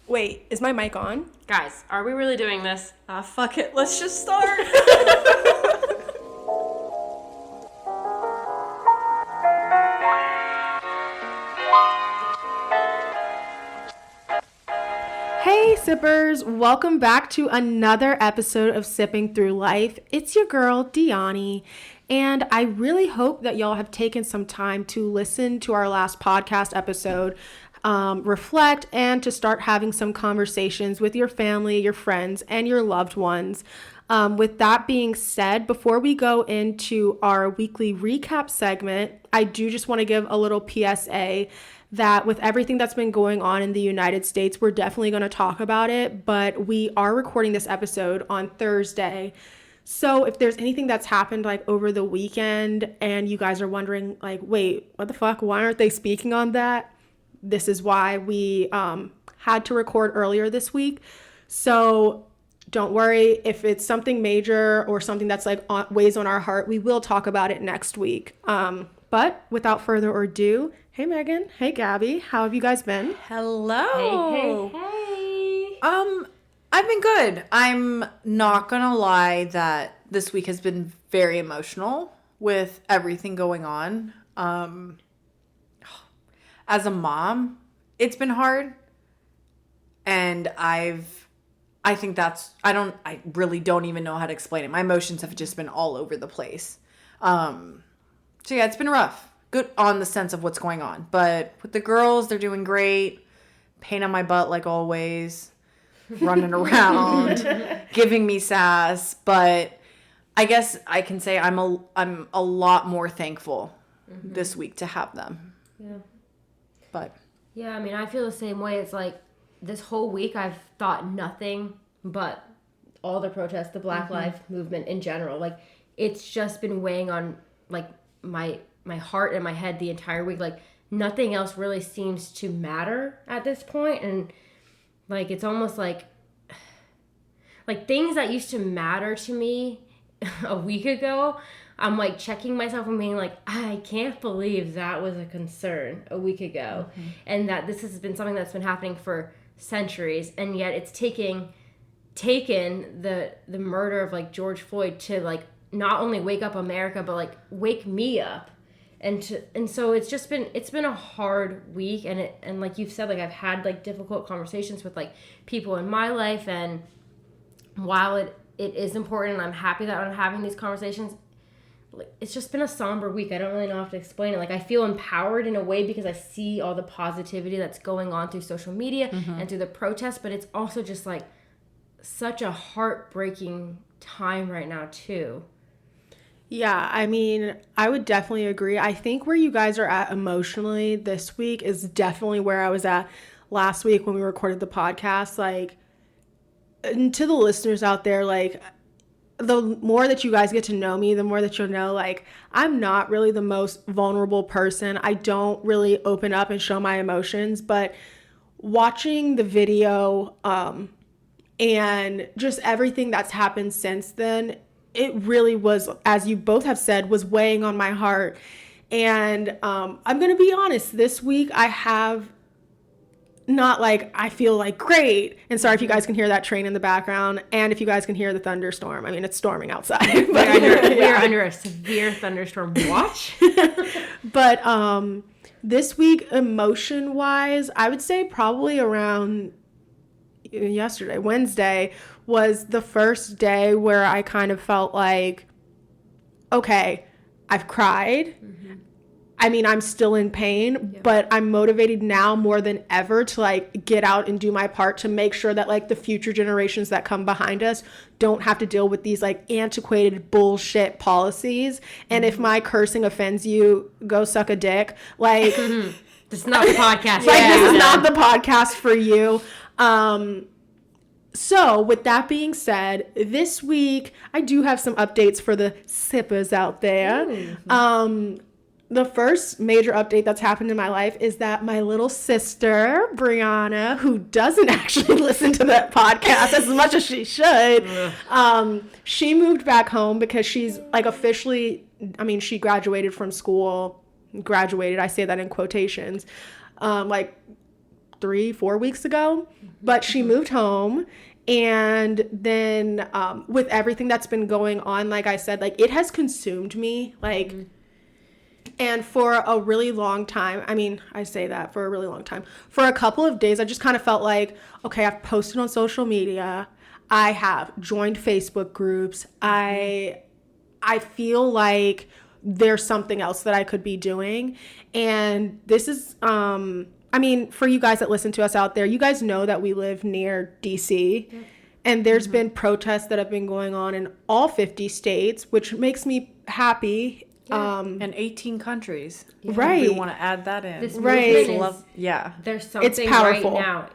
Wait, is my mic on? Guys, are we really doing this? Fuck it. Let's just start. Hey sippers, welcome back to another episode of Sipping Through Life. It's your girl, DeAnni, and I really hope that y'all have taken some time to listen to our last podcast episode, reflect, and to start having some conversations with your family, your friends, and your loved ones. With that being said, before we go into our weekly recap segment, I do just want to give a little PSA that with everything that's been going on in the United States, we're definitely going to talk about it, but we are recording this episode on Thursday. So if there's anything that's happened like over the weekend and you guys are wondering like, wait, what the fuck? Why aren't they speaking on that? This is why we had to record earlier this week. So don't worry if it's something major or something that's like weighs on our heart. We will talk about it next week. But without further ado, hey Megan, hey Gaby, how have you guys been? Hello. Hey. I've been good. I'm not gonna lie that this week has been very emotional with everything going on. As a mom, it's been hard. And I really don't even know how to explain it. My emotions have just been all over the place. So yeah, it's been rough. Good on the sense of what's going on. But with the girls, they're doing great. Pain on my butt like always. Running around, giving me sass. But I guess I can say I'm a lot more thankful this week to have them. Yeah. But yeah, I mean, I feel the same way. It's like this whole week I've thought nothing but all the protests, the Black Lives Movement in general. Like, it's just been weighing on like my heart and my head the entire week. Like, nothing else really seems to matter at this point. And like, it's almost like things that used to matter to me a week ago, I'm like checking myself and being like, I can't believe that was a concern a week ago. And that this has been something that's been happening for centuries. And yet it's taken the murder of like George Floyd to like not only wake up America, but like wake me up. And so it's been a hard week, and like you've said, like I've had like difficult conversations with like people in my life, and while it is important and I'm happy that I'm having these conversations, like, it's just been a somber week. I don't really know how to explain it. Like, I feel empowered in a way because I see all the positivity that's going on through social media and through the protests, but it's also just like such a heartbreaking time right now too. Yeah, I mean, I would definitely agree. I think where you guys are at emotionally this week is definitely where I was at last week when we recorded the podcast. Like, and to the listeners out there, like, the more that you guys get to know me, the more that you'll know, like, I'm not really the most vulnerable person. I don't really open up and show my emotions, but watching the video and just everything that's happened since then, it really was, as you both have said, was weighing on my heart. And I'm going to be honest, this week I have not like, I feel like great. And sorry if you guys can hear that train in the background and if you guys can hear the thunderstorm. I mean, it's storming outside. But we are under a severe thunderstorm watch. But this week, emotion-wise, I would say probably around Wednesday, was the first day where I kind of felt like, okay, I've cried. I mean, I'm still in pain, but I'm motivated now more than ever to like get out and do my part to make sure that like the future generations that come behind us don't have to deal with these like antiquated bullshit policies. And if my cursing offends you, go suck a dick. Like, This is not the podcast. This is not the podcast for you. So with that being said, this week I do have some updates for the sippers out there. The first major update that's happened in my life is that my little sister, Brianna, who doesn't actually listen to that podcast as much as she should, she moved back home because she's like officially, I mean, she graduated from school, I say that in quotations, like 3-4 weeks ago, but she moved home. And then with everything that's been going on, like I said, like it has consumed me, like, and for a really long time, I mean, I say that for a really long time, for a couple of days, I just kind of felt like, okay, I've posted on social media, I have joined Facebook groups, I feel like there's something else that I could be doing. And this is, I mean, for you guys that listen to us out there, you guys know that we live near DC. And there's been protests that have been going on in all 50 states, which makes me happy. And 18 countries. Right. We want to add that in. This Right. movement is, there's something powerful. right now.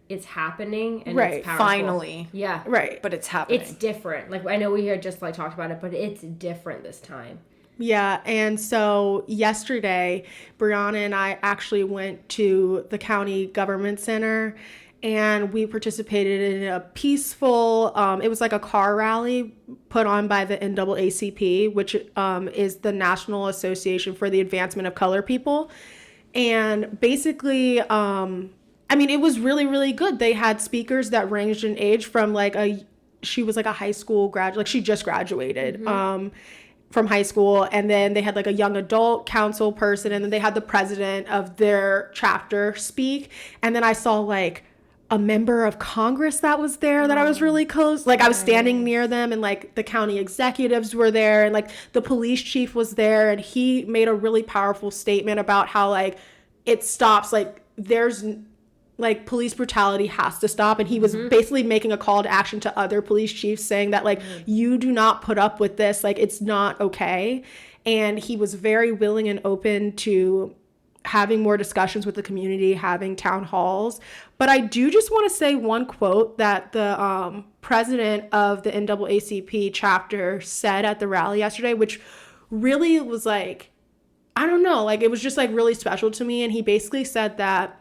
It's happening and Right. it's powerful. Finally. Yeah. Right. But it's happening. It's different. Like, I know we had just like talked about it, but it's different this time. Yeah, and so yesterday, Brianna and I actually went to the county government center, and we participated in a peaceful, it was like a car rally put on by the NAACP, which is the National Association for the Advancement of Color People. And basically, I mean, it was really, really good. They had speakers that ranged in age from she was like a high school graduate, like she just graduated. From high school, and then they had like a young adult council person, and then they had the president of their chapter speak, and then I saw like a member of Congress that was there that I was really close, like I was standing near them, and like the county executives were there, and like the police chief was there, and he made a really powerful statement about how like it stops, like there's like police brutality has to stop, and he was basically making a call to action to other police chiefs saying that like you do not put up with this, like it's not okay. And he was very willing and open to having more discussions with the community, having town halls. But I do just want to say one quote that the president of the NAACP chapter said at the rally yesterday, which really was like, I don't know, like it was just like really special to me. And he basically said that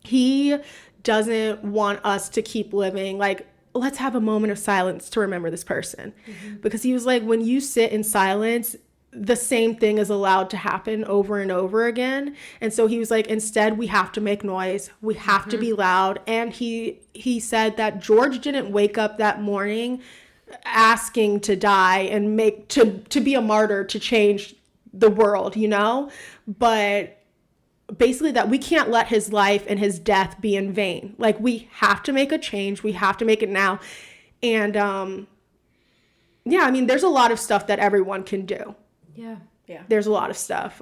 he doesn't want us to keep living, like, let's have a moment of silence to remember this person. Because he was like, when you sit in silence, the same thing is allowed to happen over and over again. And so he was like, instead, we have to make noise. We have to be loud. And he said that George didn't wake up that morning asking to die and to be a martyr to change the world, you know? But basically that we can't let his life and his death be in vain. Like we have to make a change. We have to make it now. And yeah, I mean, there's a lot of stuff that everyone can do. Yeah. There's a lot of stuff.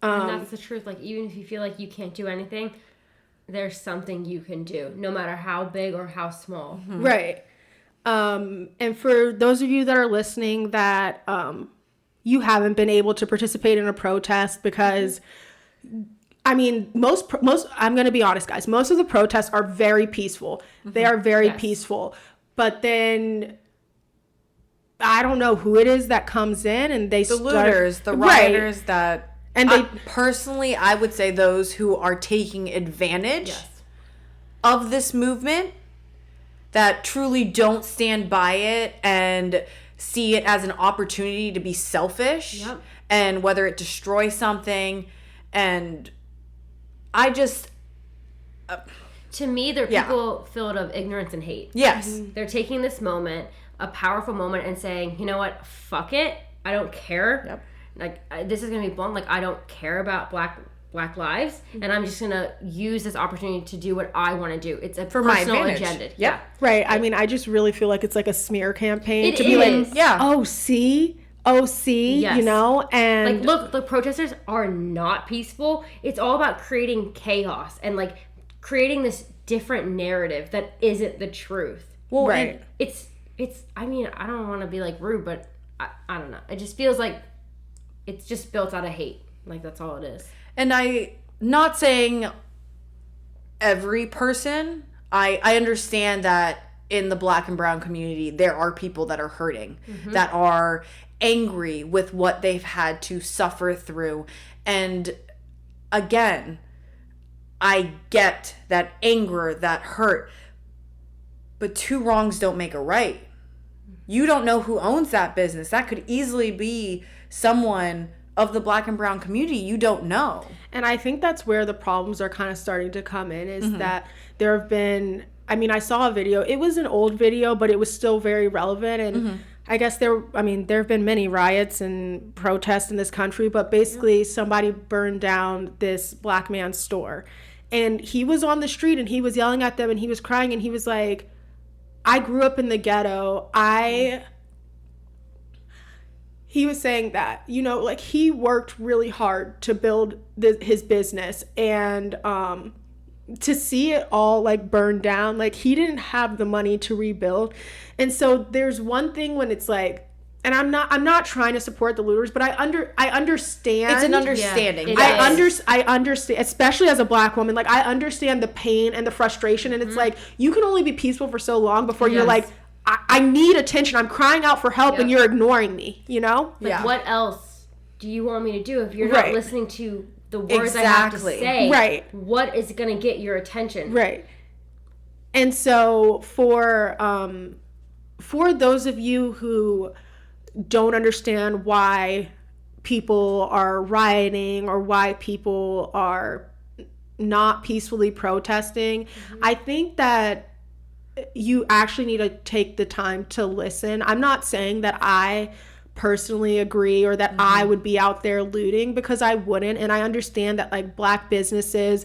And that's the truth. Like even if you feel like you can't do anything, there's something you can do, no matter how big or how small. Right. And for those of you that are listening that you haven't been able to participate in a protest because I mean, most I'm going to be honest, guys. Most of the protests are very peaceful. They are very peaceful. But then I don't know who it is that comes in and they the looters, the rioters that, and they personally, I would say those who are taking advantage of this movement that truly don't stand by it and see it as an opportunity to be selfish and whether it destroys something. And I just to me, they're people filled of ignorance and hate. Yes. They're taking this moment, a powerful moment, and saying, you know what, fuck it, I don't care. Like this is gonna be blunt. Like I don't care about black lives, and I'm just gonna use this opportunity to do what I want to do. It's a for personal my agenda. Right. I mean, I just really feel like it's like a smear campaign to be is. like, oh see, you know, and like look, the protesters are not peaceful. It's all about creating chaos and like creating this different narrative that isn't the truth. Well, right. It's I mean, I don't want to be like rude, but I don't know. It just feels like it's just built out of hate. Like that's all it is. And not saying every person, I understand that in the black and brown community, there are people that are hurting, that are angry with what they've had to suffer through. And again, I get that anger, that hurt, but two wrongs don't make a right. You don't know who owns that business. That could easily be someone of the Black and brown community, you don't know. And I think that's where the problems are kind of starting to come in, is that there have been, I mean, I saw a video, it was an old video, but it was still very relevant. And I guess there have been many riots and protests in this country, but basically somebody burned down this Black man's store. And he was on the street and he was yelling at them and he was crying and he was like, I grew up in the ghetto. He was saying that, you know, like he worked really hard to build his business, and to see it all like burned down, like he didn't have the money to rebuild. And so there's one thing when it's like, and I'm not trying to support the looters, but I understand. It's an understanding. Yeah, I understand, especially as a Black woman, like I understand the pain and the frustration, and it's like you can only be peaceful for so long before you're like, I need attention. I'm crying out for help and you're ignoring me, you know? Like, what else do you want me to do if you're not listening to the words I have to say? Right. What is going to get your attention? Right. And so for those of you who don't understand why people are rioting or why people are not peacefully protesting, I think that you actually need to take the time to listen. I'm not saying that I personally agree or that I would be out there looting, because I wouldn't. And I understand that like Black businesses,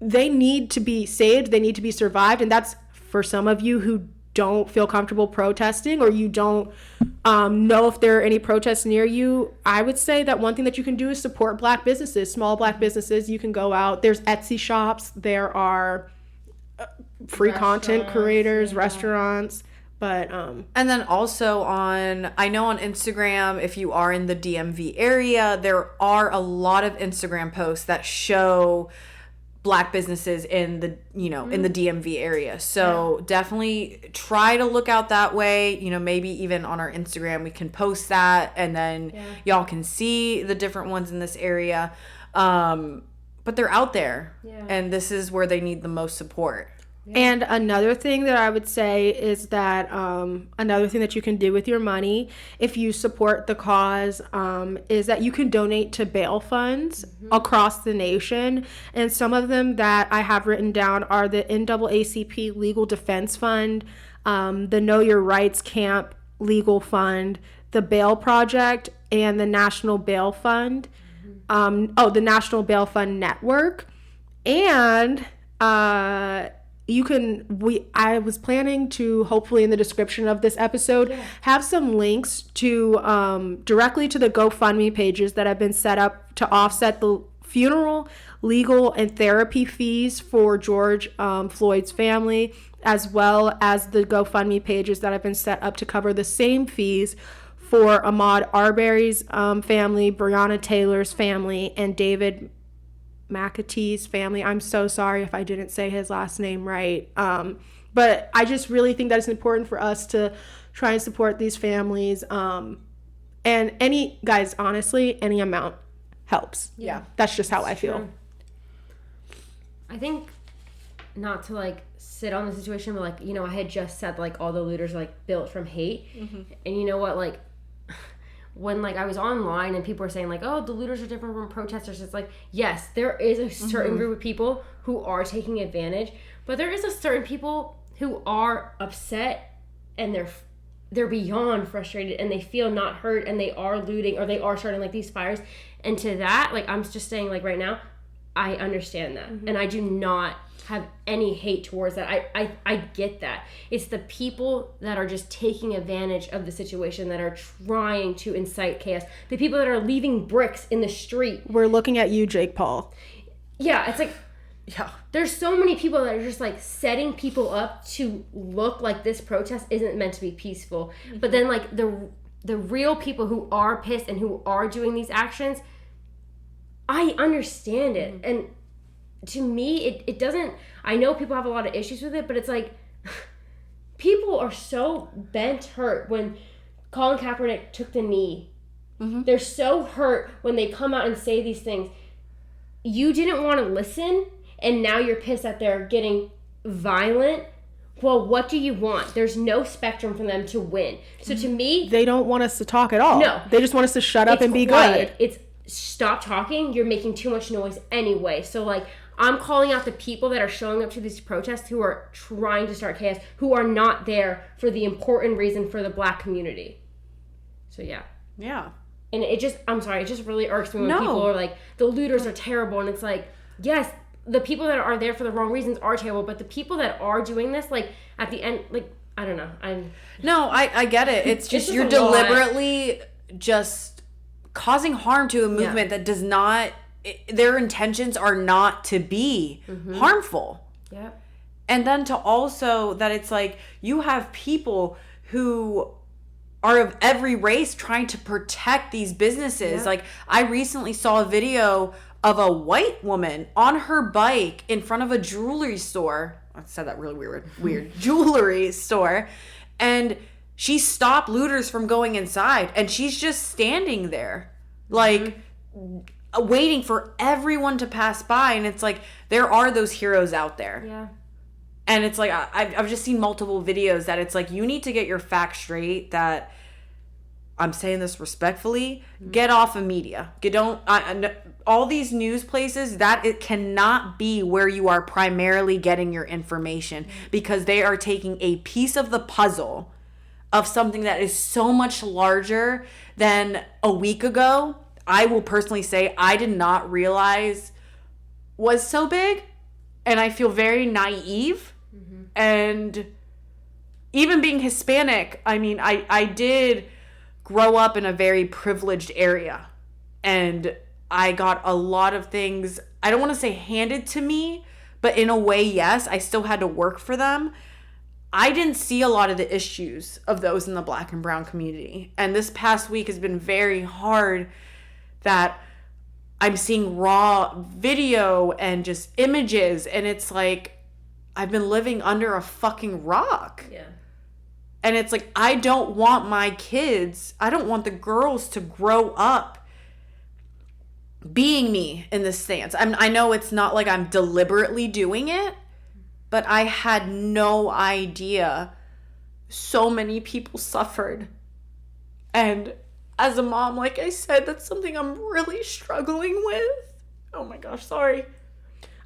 they need to be saved, they need to be survived. And that's for some of you who don't feel comfortable protesting, or you don't know if there are any protests near you. I would say that one thing that you can do is support Black businesses, small Black businesses. You can go out, there's Etsy shops, there are free content creators, restaurants, but and then also I know on Instagram, if you are in the DMV area, there are a lot of Instagram posts that show Black businesses in the, you know, in the DMV area. So definitely try to look out that way. You know, maybe even on our Instagram we can post that, and then y'all can see the different ones in this area. But they're out there, and this is where they need the most support. And another thing that I would say is that another thing that you can do with your money, if you support the cause, is that you can donate to bail funds across the nation. And some of them that I have written down are the NAACP Legal Defense Fund, the Know Your Rights Camp Legal Fund, the Bail Project, and the National Bail Fund. The National Bail Fund Network. And I was planning to, hopefully in the description of this episode, have some links to directly to the GoFundMe pages that have been set up to offset the funeral, legal, and therapy fees for George Floyd's family, as well as the GoFundMe pages that have been set up to cover the same fees for Ahmaud Arbery's family, Breonna Taylor's family, and David McAtee's family. I'm so sorry if I didn't say his last name right. But I just really think that it's important for us to try and support these families. And honestly, any amount helps. Yeah. That's just how I feel. True. I think not to like sit on the situation, but like, you know, I had just said like all the looters are like built from hate. And you know what, like, when like I was online and people were saying like, oh, the looters are different from protesters, it's like, yes, there is a certain group of people who are taking advantage, but there is a certain people who are upset and they're beyond frustrated and they feel not heard and they are looting or they are starting like these fires. And to that, like, I'm just saying like right now, I understand that. And I do not have any hate towards that. I get that. It's the people that are just taking advantage of the situation, that are trying to incite chaos. The people that are leaving bricks in the street. We're looking at you, Jake Paul. Yeah, it's like, there's so many people that are just like setting people up to look like this protest isn't meant to be peaceful. But then like the real people who are pissed and who are doing these actions, I understand it. And to me, it doesn't, I know people have a lot of issues with it, but it's like, people are so bent hurt when Colin Kaepernick took the knee. They're so hurt when they come out and say these things. You didn't want to listen, and now you're pissed that they're getting violent. Well, what do you want? There's no spectrum for them to win. So to me, they don't want us to talk at all. No. They just want us to shut up and be quiet. good. It's stop talking. You're making too much noise anyway. So, like, I'm calling out the people that are showing up to these protests who are trying to start chaos, who are not there for the important reason for the Black community. So, yeah. Yeah. And it just really irks me when people are like, the looters are terrible. And it's like, yes, the people that are there for the wrong reasons are terrible, but the people that are doing this, like, at the end, like, I don't know. I get it. It's just you're deliberately just causing harm to a movement that does not, their intentions are not to be harmful. Yeah. And then to also that it's like you have people who are of every race trying to protect these businesses. Like, I recently saw a video of a white woman on her bike in front of a jewelry store. I said that really weird jewelry store. And she stopped looters from going inside. And she's just standing there, like, waiting for everyone to pass by. And it's like, there are those heroes out there. Yeah. And it's like, I've just seen multiple videos that it's like, you need to get your facts straight that, I'm saying this respectfully, get off of media. All these news places, that it cannot be where you are primarily getting your information, because they are taking a piece of the puzzle of something that is so much larger than a week ago. I will personally say I did not realize was so big, and I feel very naive. And even being Hispanic, I mean, I did grow up in a very privileged area, and I got a lot of things, I don't want to say handed to me, but in a way, yes, I still had to work for them. I didn't see a lot of the issues of those in the Black and brown community. And this past week has been very hard that I'm seeing raw video and just images, and it's like, I've been living under a fucking rock. Yeah. And it's like, I don't want my kids, I don't want the girls to grow up being me in this stance. I know it's not like I'm deliberately doing it, but I had no idea so many people suffered. And as a mom, like I said, that's something I'm really struggling with. Oh my gosh, sorry.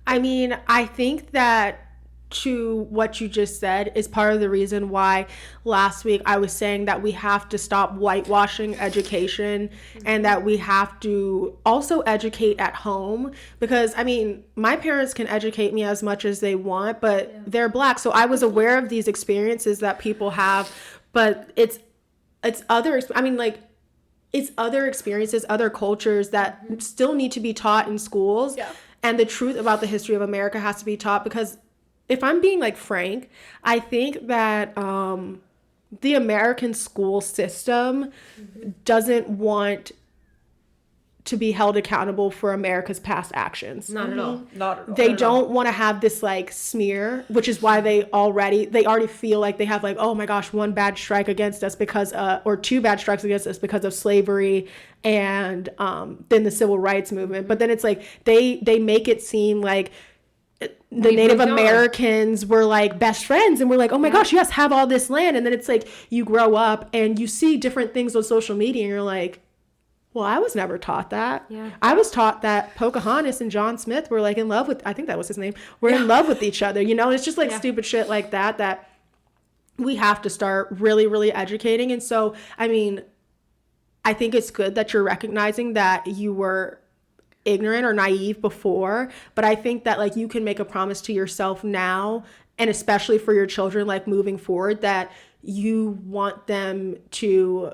I mean, I think that to what you just said is part of the reason why last week I was saying that we have to stop whitewashing education and that we have to also educate at home, because I mean, my parents can educate me as much as they want, but they're Black, so I was aware of these experiences that people have, but it's other experiences, other cultures that still need to be taught in schools. And the truth about the history of America has to be taught, because if I'm being like frank, I think that the American school system doesn't want to be held accountable for America's past actions. Not at all. Not at all. They don't want to have this like smear, which is why they already feel like they have like, oh my gosh, one bad strike against us because or two bad strikes against us because of slavery and then the civil rights movement. But then it's like they make it seem like the Native Americans were like best friends, and we're like, oh my gosh, yes, have all this land. And then it's like you grow up and you see different things on social media and you're like, well, I was never taught that. I was taught that Pocahontas and John Smith were like in love with, I think that was his name, were in love with each other. You know, it's just like stupid shit like that we have to start really, really educating. And so, I mean, I think it's good that you're recognizing that you were ignorant or naive before, but I think that like you can make a promise to yourself now, and especially for your children, like moving forward, that you want them to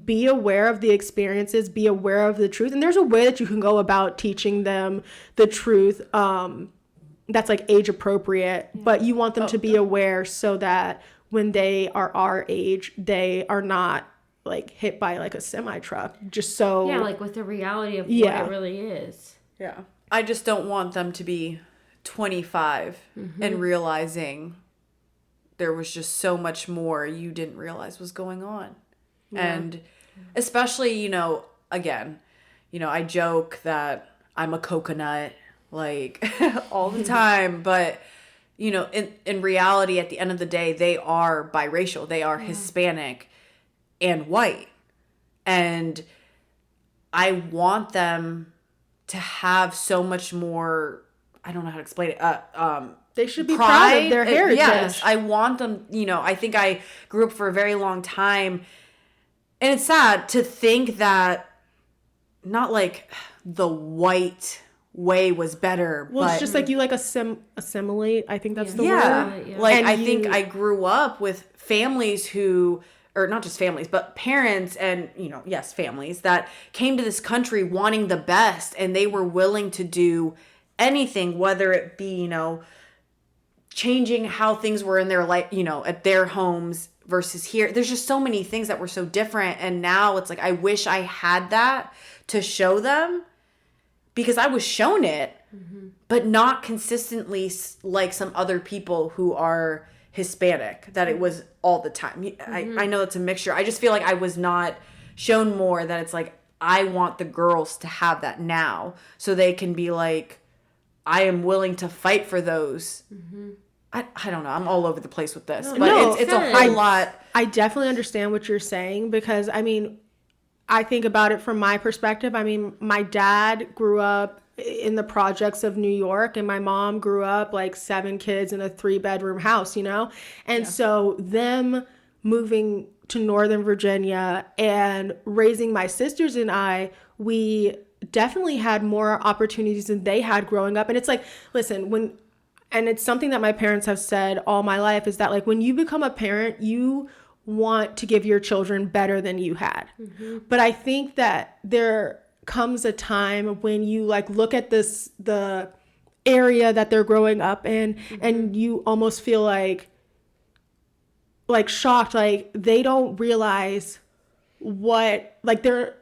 be aware of the experiences, be aware of the truth. And there's a way that you can go about teaching them the truth that's like age appropriate, but you want them to be aware so that when they are our age, they are not like hit by like a semi truck, just so like with the reality of what it really is. I just don't want them to be 25 and realizing there was just so much more you didn't realize was going on. And especially, you know, again, you know, I joke that I'm a coconut like all the time, but you know, in reality, at the end of the day, they are biracial. They are Hispanic and white. And I want them to have so much more, I don't know how to explain it, They should be pride. proud of their heritage. Yes, I want them, I think I grew up for a very long time, and it's sad to think that not like the white way was better. Well, but it's just like you like assimilate. I think that's the yeah, word. Yeah. like And I think I grew up with families who, or not just families, but parents and, yes, families that came to this country wanting the best, and they were willing to do anything, whether it be, changing how things were in their life, at their homes versus here. There's just so many things that were so different. And now it's like, I wish I had that to show them, because I was shown it, but not consistently like some other people who are Hispanic, that it was all the time. I know it's a mixture. I just feel like I was not shown more that it's like, I want the girls to have that now so they can be like, I am willing to fight for those. I don't know. I'm all over the place with this, but No, it's a whole lot. I definitely understand what you're saying, because I think about it from my perspective. My dad grew up in the projects of New York, and my mom grew up like 7 kids in a 3-bedroom house, And so them moving to Northern Virginia and raising my sisters and I, we definitely had more opportunities than they had growing up. And it's like, listen, and it's something that my parents have said all my life, is that like, when you become a parent, you want to give your children better than you had. But I think that there comes a time when you like look at the area that they're growing up in, and you almost feel like shocked, like they don't realize what the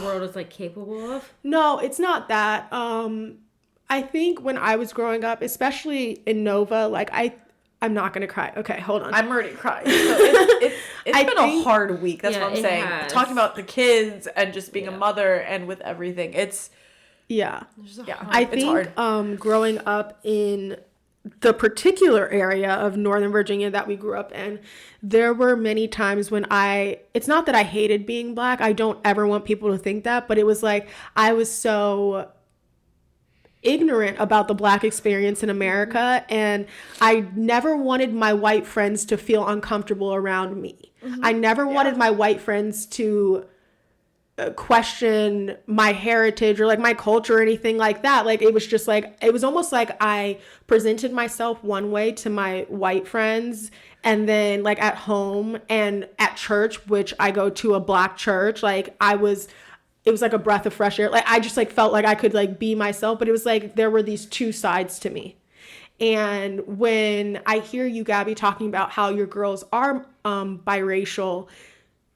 world is like capable of. No, it's not that. I think when I was growing up, especially in Nova, like I'm not gonna cry. Okay, hold on. I'm already crying. So it's been a hard week. That's what I'm saying. Has. Talking about the kids and just being a mother and with everything. It's I think hard. Growing up in the particular area of Northern Virginia that we grew up in, there were many times when it's not that I hated being Black. I don't ever want people to think that, but it was like I was so ignorant about the Black experience in America, and I never wanted my white friends to feel uncomfortable around me. I never wanted my white friends to question my heritage or like my culture or anything like that. Like it was just like, it was almost like I presented myself one way to my white friends, and then like at home and at church, which I go to a Black church, like it was like a breath of fresh air. Like I just like felt like I could like be myself, but it was like there were these two sides to me. And when I hear you, Gaby, talking about how your girls are biracial,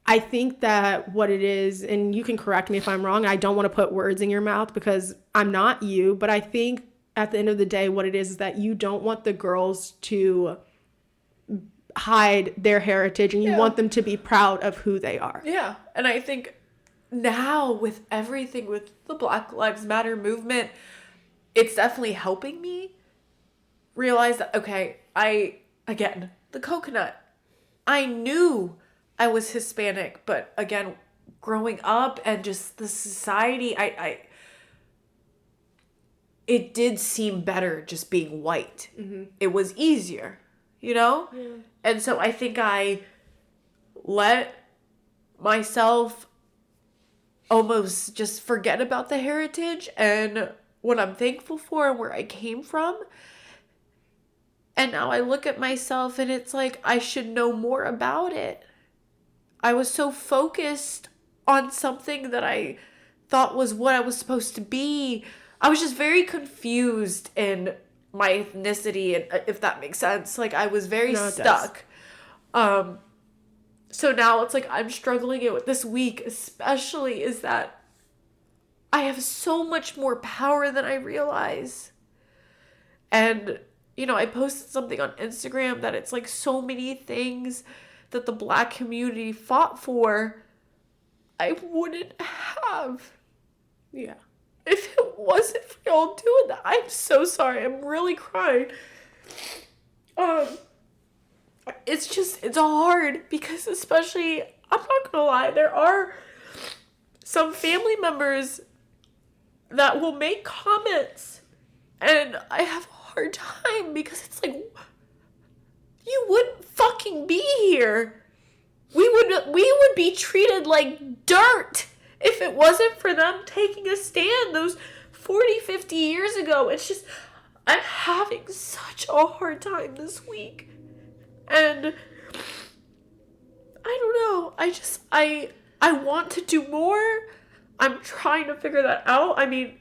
I think that what it is, and you can correct me if I'm wrong, I don't want to put words in your mouth because I'm not you, but I think at the end of the day, what it is that you don't want the girls to hide their heritage, and you want them to be proud of who they are. Yeah. And I think now with everything with the Black Lives Matter movement, it's definitely helping me realize that, okay, the coconut, I knew I was Hispanic, but again, growing up and just the society, it did seem better just being white. It was easier, Yeah. And so I think I let myself almost just forget about the heritage and what I'm thankful for and where I came from. And now I look at myself and it's like, I should know more about it. I was so focused on something that I thought was what I was supposed to be. I was just very confused in my ethnicity, and if that makes sense. Like I was very stuck. So now it's like I'm struggling with this week, especially, is that I have so much more power than I realize. And, I posted something on Instagram that it's like so many things that the Black community fought for, I wouldn't have. Yeah. If it wasn't for y'all doing that. I'm so sorry. I'm really crying. It's hard because, especially, I'm not gonna lie, there are some family members that will make comments, and I have a hard time because it's like, you wouldn't fucking be here. We would be treated like dirt if it wasn't for them taking a stand those 40, 50 years ago. It's just, I'm having such a hard time this week. And I don't know. I want to do more. I'm trying to figure that out. I mean,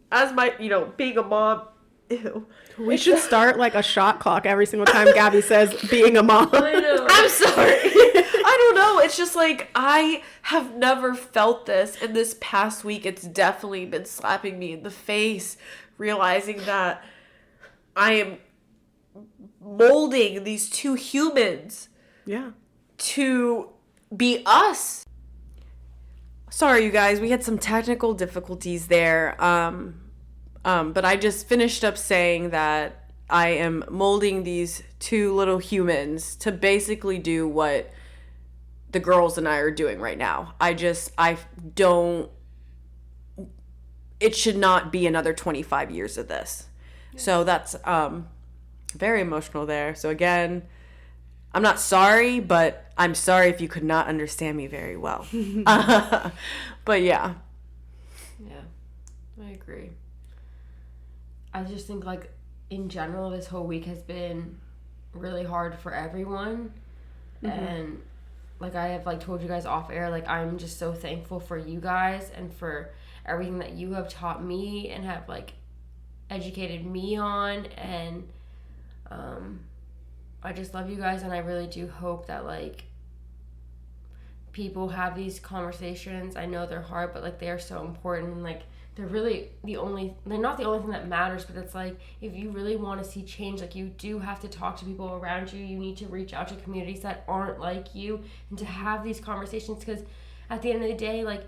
as my, being a mom, ew. We should start like a shot clock every single time Gaby says being a mom. I know. I'm sorry. I don't know. It's just like, I have never felt this. And this past week, it's definitely been slapping me in the face, realizing that I am molding these two humans to be us. Sorry, you guys. We had some technical difficulties there. But I just finished up saying that I am molding these two little humans to basically do what the girls and I are doing right now. It should not be another 25 years of this. So that's very emotional there. So again, I'm not sorry, but I'm sorry if you could not understand me very well. But yeah. Yeah, I agree. I just think, like, in general, this whole week has been really hard for everyone. Mm-hmm. And, like, I have, like, told you guys off air, like, I'm just so thankful for you guys and for everything that you have taught me and have, like, educated me on. And I just love you guys, and I really do hope that, like, people have these conversations. I know they're hard, but, like, they are so important. And, like, they're not the only thing that matters, but it's like, if you really want to see change, like, you do have to talk to people around you. You need to reach out to communities that aren't like you and to have these conversations, because at the end of the day, like,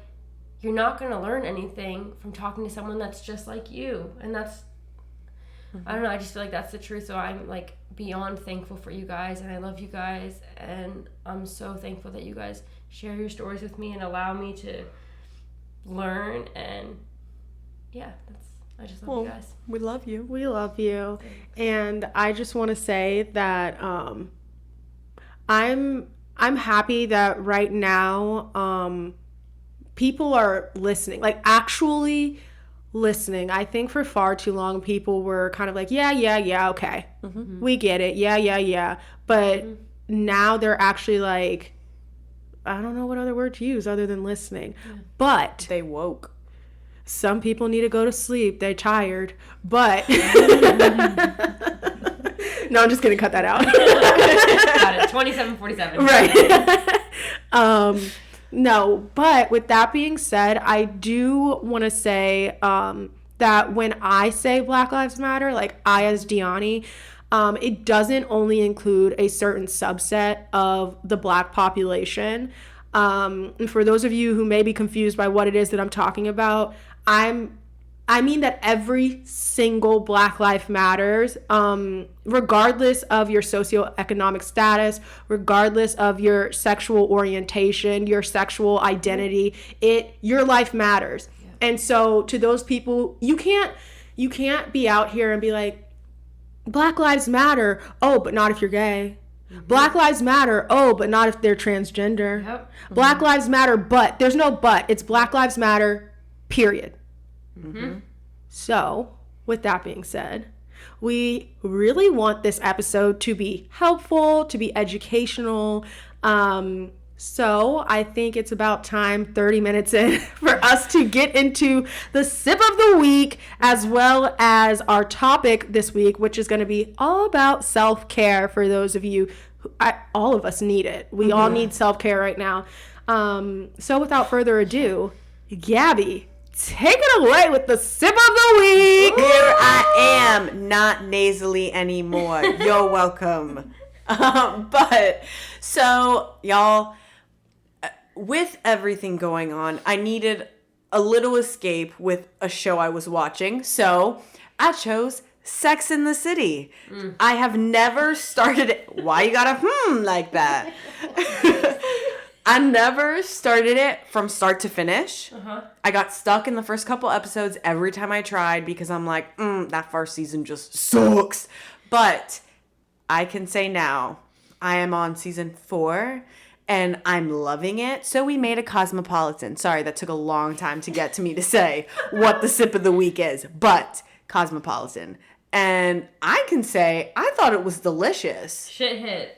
you're not going to learn anything from talking to someone that's just like you. And that's, I don't know, I just feel like that's the truth. So I'm, like, beyond thankful for you guys, and I love you guys, and I'm so thankful that you guys share your stories with me and allow me to learn. And yeah, I just love you guys. We love you. We love you. Thanks. And I just want to say that I'm happy that right now people are listening, like, actually listening. I think for far too long people were kind of like, yeah, okay. Mm-hmm. We get it. Yeah. But now they're actually like, I don't know what other word to use other than listening. Yeah. But they woke. Some people need to go to sleep. They're tired. But no, I'm just gonna cut that out. Got it. 27:47. Right. No, but with that being said, I do want to say that when I say Black Lives Matter, like, I as DeAnni, it doesn't only include a certain subset of the Black population. And for those of you who may be confused by what it is that I'm talking about, I mean that every single Black life matters, regardless of your socioeconomic status, regardless of your sexual orientation, your sexual identity. Your life matters. Yeah. And so to those people, you can't be out here and be like, Black lives matter. Oh, but not if you're gay. Mm-hmm. Black lives matter. Oh, but not if they're transgender. Yep. Black lives matter, but there's no but. It's Black lives matter, period. Mm-hmm. So, with that being said, we really want this episode to be helpful, to be educational. So I think it's about time, 30 minutes in, for us to get into the sip of the week, as well as our topic this week, which is going to be all about self-care for those of you all of us need it. We all need self-care right now. So without further ado, Gaby, take it away with the sip of the week. Here I am, not nasally anymore. You're welcome. But so y'all, with everything going on, I needed a little escape with a show I was watching. So I chose Sex in the City. I have never started it. Why you gotta like that? I never started it from start to finish. Uh-huh. I got stuck in the first couple episodes every time I tried because I'm like, that first season just sucks. But I can say now, I am on season 4 and I'm loving it. So we made a Cosmopolitan. Sorry, that took a long time to get to me to say what the sip of the week is, but Cosmopolitan. And I can say I thought it was delicious. Shit hit.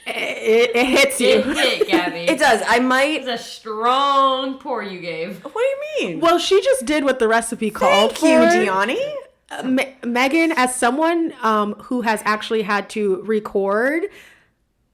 It hits you. It hit, Gabby. It does. I might. It's a strong pour you gave. What do you mean? Well, she just did what the recipe called Thank you, for. DeAnni. Megan, as someone who has actually had to record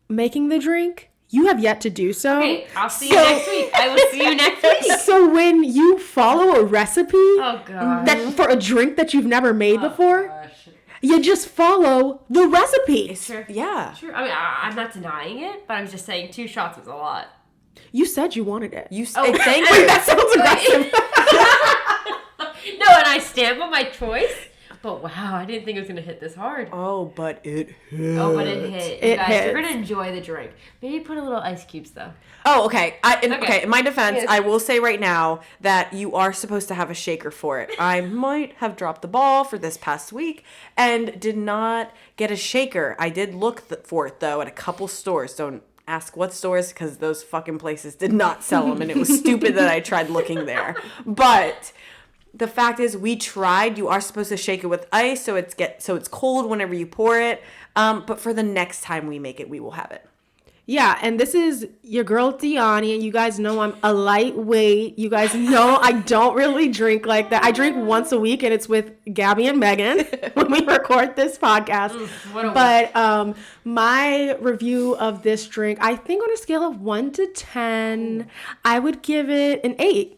making the drink, you have yet to do so. Okay, I'll see you next week. I will see you next week. So when you follow a recipe Oh, God. that for a drink that you've never made before, Gosh. you just follow the recipe. Sure. Yeah. Sure. I mean, I'm not denying it, but I'm just saying 2 shots was a lot. You said you wanted it. You Oh, thank wait, you. That sounds aggressive. No, and I stand by my choice. But wow, I didn't think it was gonna hit this hard. Oh, but it hit. Oh, but it hit. It You guys, you're hits. gonna enjoy the drink. Maybe put a little ice cubes though. Oh, okay. Okay. Okay. In my defense, Yes. I will say right now that you are supposed to have a shaker for it. I might have dropped the ball for this past week and did not get a shaker. I did look for it though at a couple stores. Don't ask what stores because those fucking places did not sell them, and it was stupid that I tried looking there. But the fact is, we tried. You are supposed to shake it with ice so it's cold whenever you pour it. But for the next time we make it, we will have it. Yeah, and this is your girl DeAnni, and you guys know I'm a lightweight. You guys know I don't really drink like that. I drink once a week, and it's with Gaby and Megan when we record this podcast. What a But my review of this drink, I think on a scale of 1 to 10, I would give it an 8.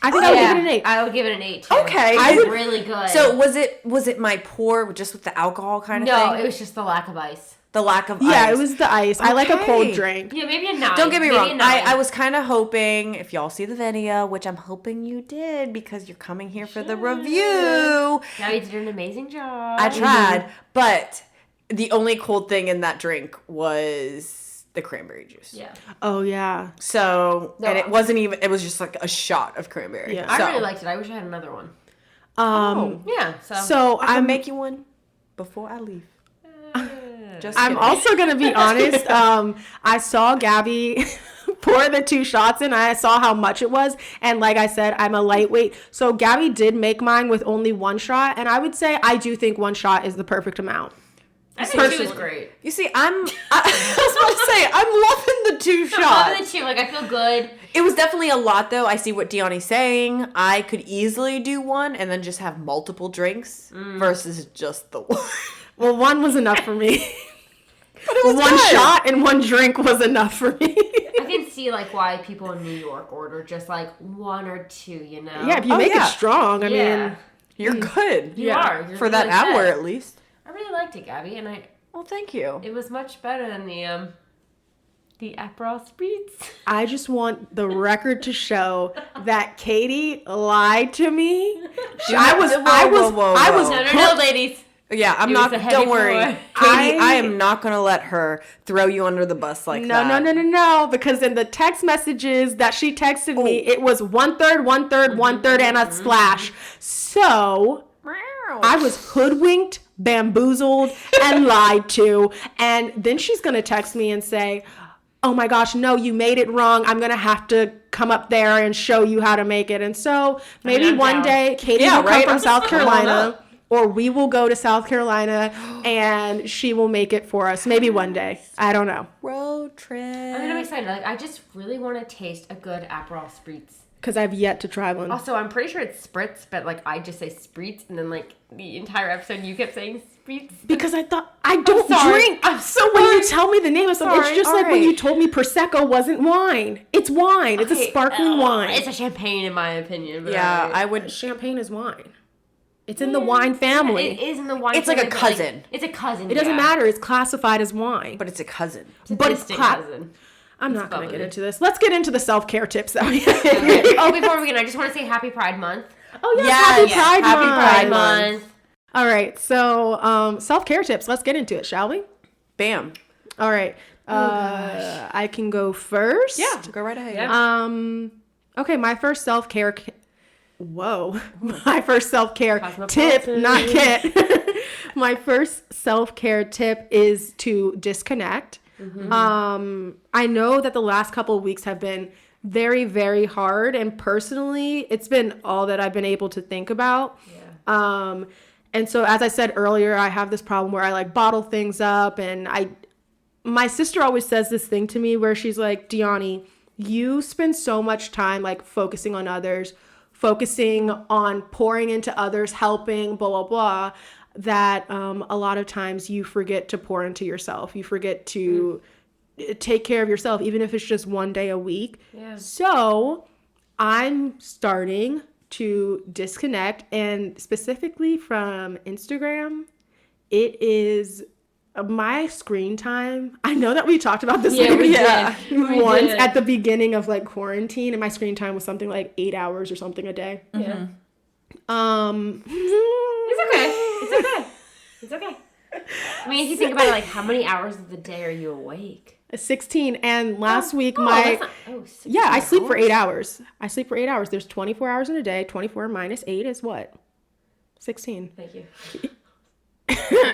I think I would give it an 8. I would give it an 8 too. Okay. It's I would- really good. So was it my pour just with the alcohol kind of no, thing? it was just the lack of ice. The lack of Yeah, ice. it was the ice. I like a cold Okay. drink. Yeah, maybe a 9. Don't get me Maybe a wrong. 9. I was kind of hoping, if y'all see the video, which I'm hoping you did because you're coming here for the review. Gabby did an amazing job. I tried, but the only cold thing in that drink was the cranberry juice. Yeah. Oh, yeah. So, No. and it wasn't even, it was just like a shot of cranberry. Yeah. I So, really liked it. I wish I had another one. Yeah. Yeah. So I can I'm make you one before I leave. Just I'm kidding. also gonna be honest. I saw Gaby pour the 2 shots in. I saw how much it was, and like I said, I'm a lightweight. So Gaby did make mine with only 1 shot, and I would say I do think 1 shot is the perfect amount. I think 2 was great. You see, I was about to say, I'm loving the 2 I shots. love the 2. Like, I feel good. It was definitely a lot, though. I see what DeAnni's saying. I could easily do 1 and then just have multiple drinks versus just the 1. Well, 1 was enough for me. But it was 1 good. shot and 1 drink was enough for me. I can see, like, why people in New York order just, like, 1 or 2, you know? Yeah, if you Oh, make yeah. it strong, I Yeah. mean, You're good. You Yeah. are. You're For that really hour, set. at least. I really liked it, Gabby, and Well, thank you. it was much better than the Aperol Spritz. I just want the record to show that Katie lied to me. I was No, ladies. Yeah, I'm It not. was a heavy Don't worry, pour. Katie. I am not gonna let her throw you under the bus like No, that. no, because in the text messages that she texted me, it was 1/3, 1/3, 1/3, and a splash. So I was hoodwinked, bamboozled, and lied to. And then she's going to text me and say, oh my gosh, no, you made it wrong. I'm going to have to come up there and show you how to make it. And so maybe I'm one down. day Katie Yeah, will right? come from South Come on Carolina. up. Or we will go to South Carolina and she will make it for us. Maybe one day. I don't know. Road trip. I mean, I'm excited. Like, I just really want to taste a good Aperol Spritz. Because I've yet to try one. Also, I'm pretty sure it's Spritz, but, like, I just say Spritz, and then, like, the entire episode you kept saying Spritz. Because I thought, I don't sorry. drink. I'm So when you tell me the name of something, it's Sorry. just like when Alright. you told me Prosecco wasn't wine. It's wine. It's a sparkling wine. It's a champagne, in my opinion. But Yeah, alright. I would. Champagne is wine. It's in the wine family. It is in the wine It's like a family, but, cousin. it's a cousin. It doesn't yeah. matter. It's classified as wine. But it's a cousin. It's a But it's distant cla- cousin. I'm not going to bubbly. get into this. Let's get into the self-care tips that we Oh, before we begin, I just want to say Happy Pride Month. Oh, yes. Yes, Happy yes. Pride Happy Month. Pride Month. All right. So self-care tips. Let's get into it, shall we? Bam. All right. I can go first. Yeah, go right ahead. Yeah. Okay, my first self-care my first self-care tip, Cosmopolitan. not kit. My first self-care tip is to disconnect. I know that the last couple of weeks have been very, very hard, and personally, it's been all that I've been able to think about. Yeah. And so, as I said earlier, I have this problem where I like bottle things up, and my sister always says this thing to me where she's like, DeAnni, you spend so much time like focusing on others, focusing on pouring into others, helping, blah, blah, blah, that a lot of times you forget to pour into yourself. You forget to take care of yourself, even if it's just one day a week. Yeah. So I'm starting to disconnect, and specifically from Instagram, it is my screen time. I know that we talked about this Yeah, we did. once did. at the beginning of like quarantine, and my screen time was something like 8 hours or something a day. Yeah. It's okay. It's okay. It's okay. I mean, if you think about it, like, how many hours of the day are you awake? 16, and last week that's not, 16 I sleep for hours? 8 hours. I sleep for 8 hours. There's 24 hours in a day. 24 minus 8 is what? 16. Thank you.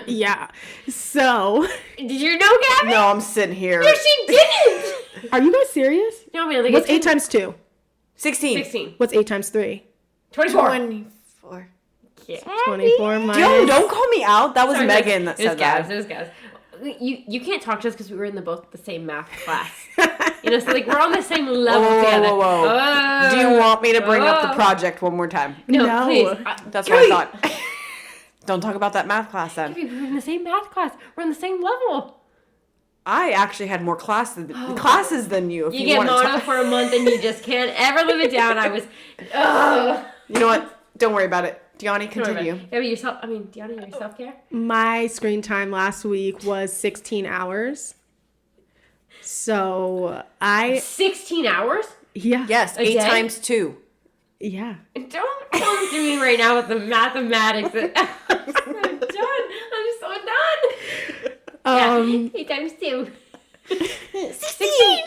Yeah. So, Did you know, Gabby? No, I'm sitting here. No, she didn't. are you guys serious? No, I mean, like, What's it's 8 times 2? 16. 16. What's 8 times 3? 24. 24. Yeah. 24 minus... Don't call me out. That was Sorry, Megan that it was said Gabs. that. It was Gabs. You can't talk to us because we were in both the same math class. You know, so like we're on the same level together. Whoa. Do you want me to bring up the project one more time? No. Please. That's what I thought. Don't talk about that math class then. We were in the same math class. We're on the same level. I actually had more classes than you. If You you, get want to mono talk. for a month and you just can't ever live it down. I was, You know what? Don't worry about it. DeAnni, continue. Yeah, but yourself. I mean, DeAnni, your self care. My screen time last week was 16 hours. So, 16 hours. yeah. Yes, A 8 day? times 2. Yeah. Don't come to me right now with the mathematics. I'm so done. I'm so done. Yeah, 8 times 2. 16.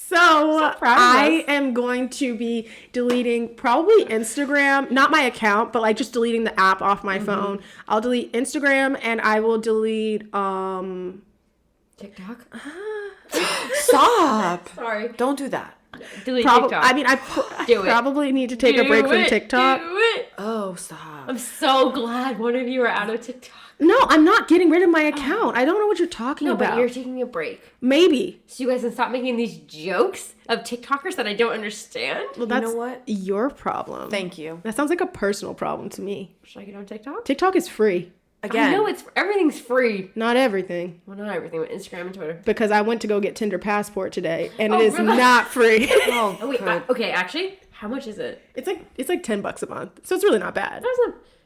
So proud of I us. am going to be deleting probably Instagram, not my account, but like just deleting the app off my phone. I'll delete Instagram, and I will delete TikTok. Stop. Sorry. Don't do that. Delete probably. TikTok. I mean, I Do it. probably need to take a break from TikTok. Do it. Oh, stop. I'm so glad one of you are out of TikTok. No, I'm not getting rid of my account. I don't know what you're talking No, about. but you're taking a break. Maybe. So you guys can stop making these jokes of TikTokers that I don't understand. Well, that's know what? your problem. Thank you. That sounds like a personal problem to me. Should I get on TikTok? TikTok is free. Again. I know everything's free. Not everything. Well, not everything, but Instagram and Twitter. Because I went to go get Tinder Passport today, and Oh, it is really? not free. Oh, Oh wait, good. okay. Actually, how much is it? It's like $10 a month, so it's really not bad.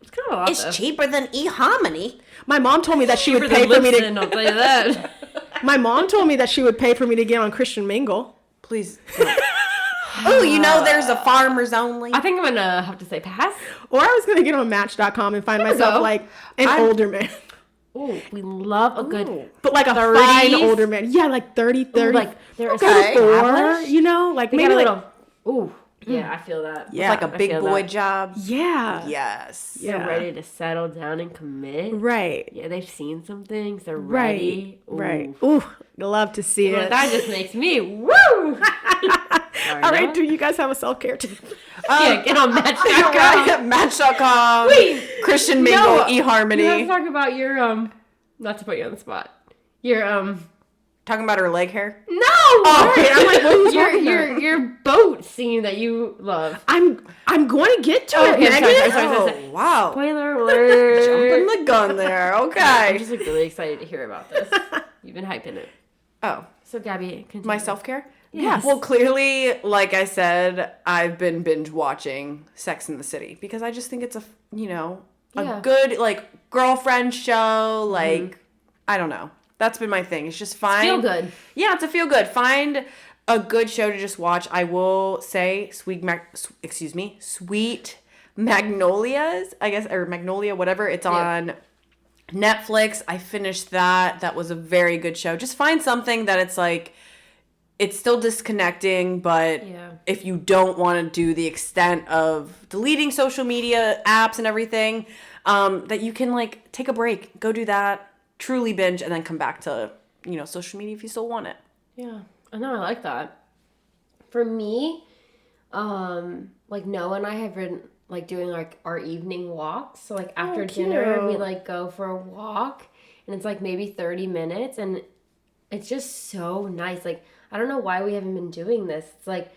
It's kind of a lot. though. cheaper than eHarmony. My mom told me that she would Cheaper pay than for me Lipson, to. I'll tell you that. My mom told me that she would pay for me to get on Christian Mingle. Please. Oh, you know there's a farmers only. I think I'm gonna have to say pass. Or I was gonna get on Match.com and find There we myself go. like an older man, Oh, we love a good. but like a 30s? fine older man. Yeah, like 30, 30, like they're Okay. established. you know, like They maybe got a like little. Ooh, yeah, I feel that. Yeah. like a I big feel boy that. job. yeah, Yes. They're Yeah. ready to settle down and commit. right, Yeah, they've seen some things. They're right, ready. right. Ooh. Ooh, love to see Well, it. that just makes me woo. All right, do you guys have a self-care tip? Yeah, get on Match.com. Right. Match.com. Wait, Christian Mingle, no, You have to eHarmony. talk about your not to put you on the spot. Your Talking about her leg hair. no. Oh, okay, I'm like, what are you talking your boat scene that you love. I'm going to get to Oh, it, okay, I'm sorry, Megan. sorry. Wow. Spoiler alert. Jumping the gun there. I'm Okay. just like really excited to hear about this. You've been hyping it. Oh, So Gabby, continue. my self-care? Yes. Well, clearly, like I said, I've been binge watching Sex in the City because I just think it's a Yeah. good like girlfriend show. Like I don't know. That's been my thing. It's just fine. Feel good. Yeah, it's a feel good. Find a good show to just watch. I will say Sweet Magnolias, I guess, or Magnolia, whatever. It's on Netflix, I finished that. That was a very good show. Just find something that it's like, it's still disconnecting, but if you don't want to do the extent of deleting social media apps and everything, that you can like take a break, go do that, truly binge, and then come back to, social media if you still want it. Yeah. I know, I like that. For me, like Noah and I have been like doing like our evening walks. So like after dinner, we like go for a walk, and it's like maybe 30 minutes, and it's just so nice. Like, I don't know why we haven't been doing this. It's like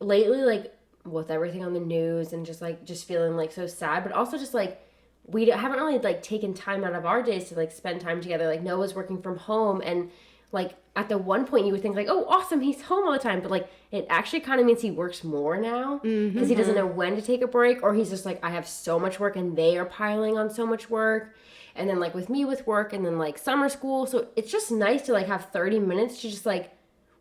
lately, like with everything on the news and just feeling like so sad, but also just like we haven't really like taken time out of our days to like spend time together. Like Noah's working from home, and like at the one point you would think like, oh, awesome, he's home all the time. But like it actually kind of means he works more now because he doesn't know when to take a break, or he's just like, I have so much work and they are piling on so much work. And then like with me with work and then like summer school. So it's just nice to like have 30 minutes to just like,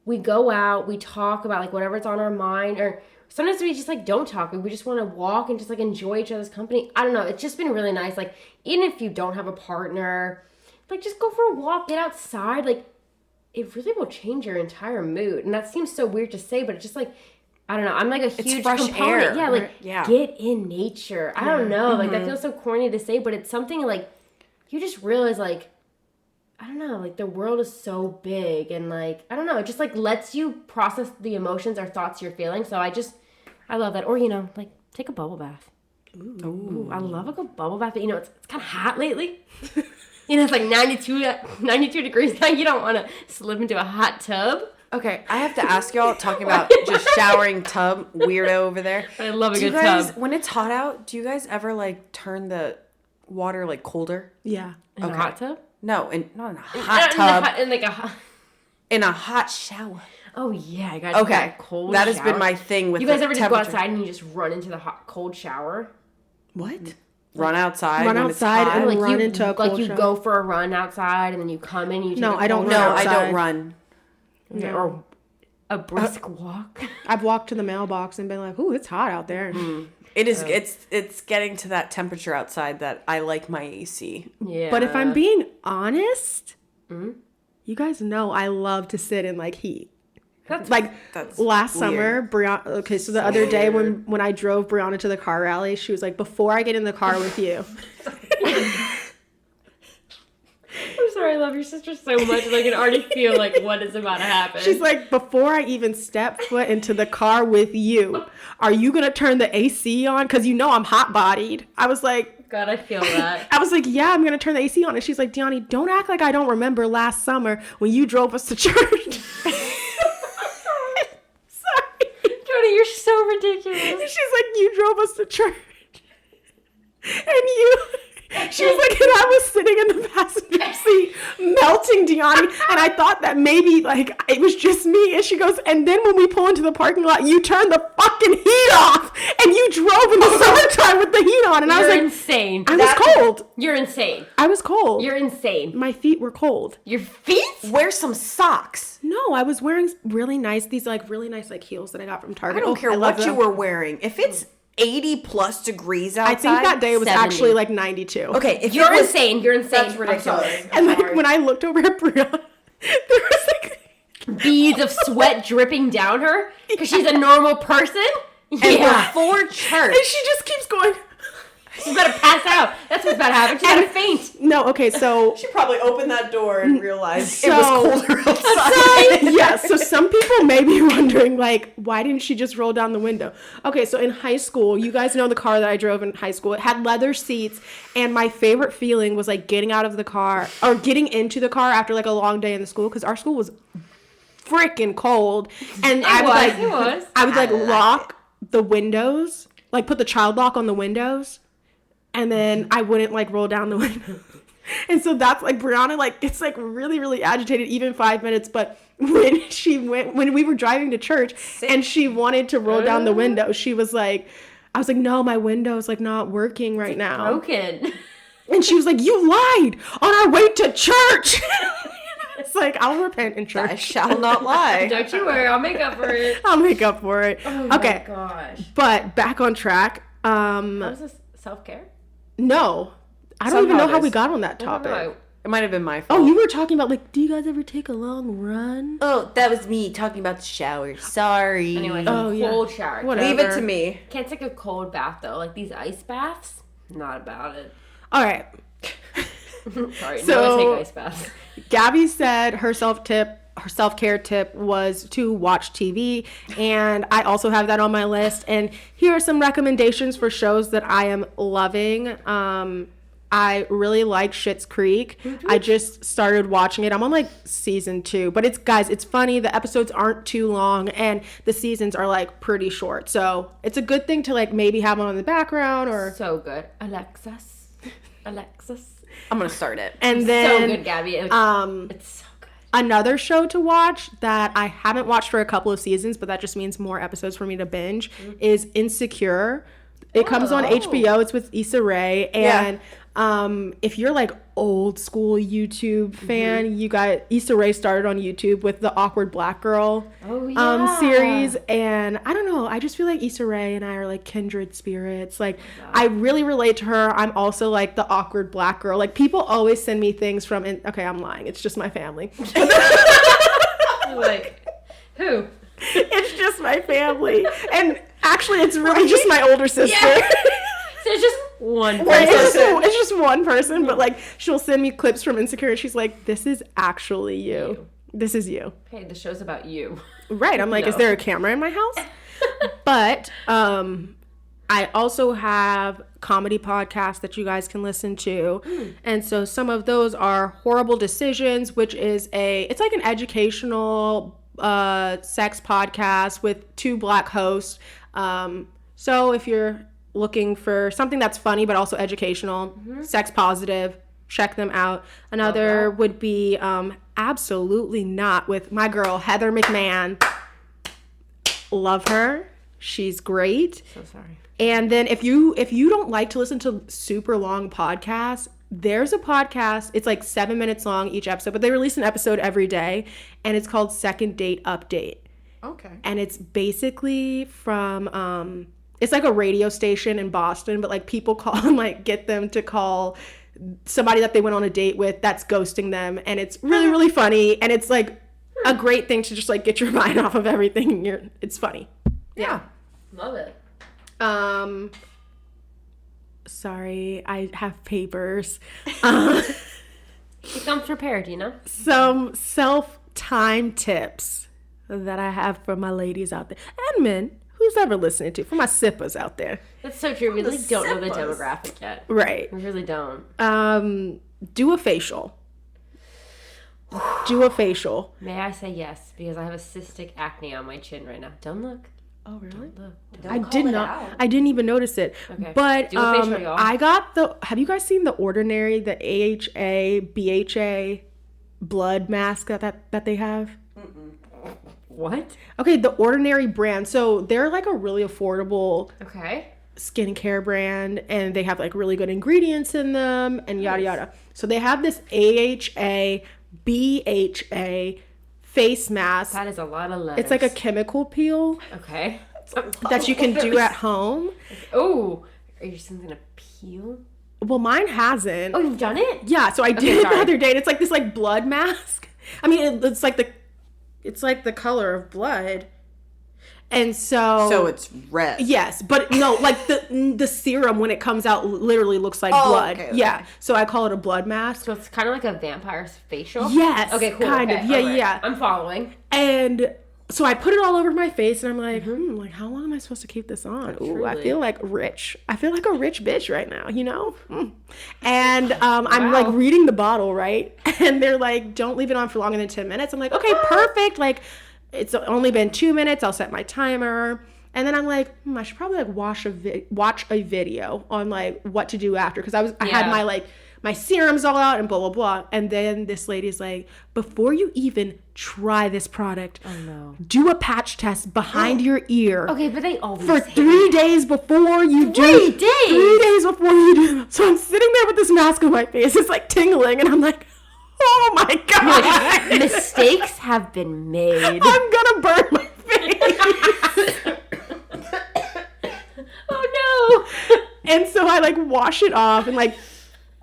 we go out, we talk about like whatever's on our mind, or sometimes we just like don't talk. We just want to walk and just like enjoy each other's company. I don't know. It's just been really nice. Like even if you don't have a partner, like just go for a walk, get outside. Like it really will change your entire mood. And that seems so weird to say, but it's just like, I don't know. I'm like a huge fresh component. air. Yeah, like get in nature. I don't know. Like that feels so corny to say, but it's something like you just realize like, I don't know, like the world is so big, and like, I don't know, it just like lets you process the emotions or thoughts you're feeling. So I love that. Or, like take a bubble bath. Ooh, I love a good bubble bath, but it's kind of hot lately. It's like 92 degrees now. You don't want to slip into a hot tub. Okay, I have to ask y'all, talking about just showering tub, weirdo over there. I love a good tub. tub. When it's hot out, do you guys ever like turn the water like colder? Yeah. In a hot tub? No, not in a hot tub. In a hot shower. Oh yeah, I got that cold that shower. has been my thing with you guys the ever temperature. just go outside and you just run into the cold shower? What? Run outside. Run outside and like run into a cold like you shower. go for a run outside and then you come in. You take No, a I don't cold run shower. I outside. don't run. Okay, or a brisk walk. I've walked to the mailbox and been like, "Ooh, it's hot out there." It is. It's getting to that temperature outside that I like my AC. Yeah. But if I'm being honest, you guys know I love to sit in like heat. That's Last weird. summer, Brianna. Okay, so the other day when I drove Brianna to the car rally, she was like, "Before I get in the car with you." I'm sorry, I love your sister so much. Like, I can already feel like what is about to happen. She's like, "Before I even step foot into the car with you, are you gonna turn the AC on? Because I'm hot bodied." I was like, God, I feel that. I was like, "Yeah, I'm gonna turn the AC on." And she's like, "DeAnni, don't act like I don't remember last summer when you drove us to church." Jody, you're so ridiculous. She's like, "You drove us to church, and she was like, and I was sitting in the passenger seat melting, DeAnni, and I thought that maybe like it was just me." And she goes, "And then when we pull into the parking lot, you turned the fucking heat off and you drove in the summertime with the heat on." And I was like, insane. I was cold. You're insane. I was cold. You're insane. My feet were cold. Your feet? Wear some socks. No, I was wearing really nice heels that I got from Target. I don't care what you were wearing. If it's 80 plus degrees outside. I think that day was 70. actually like 92. Okay, if You're insane. You're insane. That's ridiculous. And like when I looked over at Brianna, there was like beads of sweat dripping down her because she's a normal person. And Yeah. before church. and she just keeps going. She's about to pass out. That's what's about to happen. She's about to faint. No, okay, so She probably opened that door and realized it So- was colder outside. yeah, so some people may be wondering, like, why didn't she just roll down the window? Okay, so in high school, you guys know the car that I drove in high school. It had leather seats, and my favorite feeling was, like, getting out of the car, or getting into the car after, like, a long day in the school, because our school was freaking cold. And I would, like, lock the windows, like, put the child lock on the windows, and then I wouldn't, like, roll down the window. And so that's like Brianna, like, it's like really, really agitated, even 5 minutes. But when we were driving to church and she wanted to roll down the window, she was like, I was like, "No, my window's like not working right now." Broken. And she was like, "You lied on our way to church." It's like, I'll repent in church. I shall not lie. Don't you worry. I'll make up for it. I'll make up for it. Oh Okay. my gosh. But back on track. What is this? Self-care? No. I don't even know how it we is. got on that I don't know. topic. It might have been my fault. Oh, you were talking about, like, do you guys ever take a long run? Oh, that was me talking about the shower. Sorry. Anyways, Oh, yeah. cold shower. Whatever. Leave it to me. Can't take a cold bath though. Like these ice baths, not about it. All right. Sorry, So- no one take ice baths. Gabby said her self-care tip was to watch TV, and I also have that on my list. And here are some recommendations for shows that I am loving. I really like Schitt's Creek. I just started watching it. I'm on like season 2, but it's funny. The episodes aren't too long, and the seasons are like pretty short. So it's a good thing to like maybe have on in the background or. So good, Alexis. I'm gonna start it. And then So good, Gabby. It's so good. another show to watch that I haven't watched for a couple of seasons, but that just means more episodes for me to binge, is Insecure. It comes on HBO. It's with Issa Rae. And if you're like old school YouTube fan, you got Issa Rae started on YouTube with the Awkward Black Girl series. And I don't know. I just feel like Issa Rae and I are like kindred spirits. Like I really relate to her. I'm also like the awkward Black girl. Like people always send me things from, okay, I'm lying. It's just my family. Like, who? It's just my family. And actually, it's really just my older sister. Yeah. So it's just one person. Right, it's just one person, but like she'll send me clips from Insecure and she's like, this is actually you. This is you. Hey, the show's about you. Right. I'm like, is there a camera in my house? But I also have comedy podcasts that you guys can listen to. And so some of those are Horrible Decisions, which is it's like an educational sex podcast with 2 Black hosts. So if you're looking for something that's funny but also educational, sex positive, check them out. Another would be Absolutely Not with my girl Heather McMahon. Love her. She's great. So sorry. And then if you don't like to listen to super long podcasts, there's a podcast. It's like 7 minutes long each episode, but they release an episode every day, and it's called Second Date Update. Okay. And it's basically from it's like a radio station in Boston, but like people call and like get them to call somebody that they went on a date with that's ghosting them, and it's really, really funny, and it's like a great thing to just like get your mind off of everything. It's funny. Yeah. Love it. Sorry, I have papers. She comes prepared, you know? Some self-time tips that I have for my ladies out there and men. Who's ever listening to? For my sippers out there. That's so true. We really don't know the demographic yet. Right. We really don't. Do a facial. Do a facial. May I say yes? Because I have a cystic acne on my chin right now. Don't look. Oh, really? Look. I did not. I didn't even notice it. Okay. But Do a facial, y'all. I got have you guys seen the Ordinary, the AHA, BHA blood mask that they have? What? Okay, the Ordinary brand. So they're like a really affordable Okay. skincare brand, and they have like really good ingredients in them and yada yada. So they have this AHA, BHA face mask. That is a lot of letters. It's like a chemical peel Okay. that you can do at home. Oh, are you something to peel? Well, mine hasn't. Oh, you've done it? Yeah, so I did it sorry. the other day, and it's like this like blood mask. I mean, it's like the color of blood, and so it's red. yes, but no, like the serum when it comes out literally looks like blood. okay. Yeah, so I call it a blood mask. So it's kind of like a vampire's facial? Yes, Okay, cool. kind okay, of. Yeah, all right. yeah. I'm following. And so I put it all over my face, and I'm like, like how long am I supposed to keep this on? Ooh, I Truly. feel like rich. I feel like a rich bitch right now, you know? And I'm like Wow. reading the bottle, right? And they're like, don't leave it on for longer than 10 minutes. I'm like, okay, perfect. Like, it's only been 2 minutes. I'll set my timer. And then I'm like, I should probably like watch a video on like what to do after, because I had my serums all out and blah blah blah. And then this lady's like, before you even try this product, do a patch test behind your ear Okay, but they always for hate 3 days before you do. 3 days? 3 days before you do. So I'm sitting there with this mask on my face. It's like tingling, and I'm like, oh my god, Like, mistakes have been made. I'm gonna burn my face. Oh no! And so I like wash it off, and like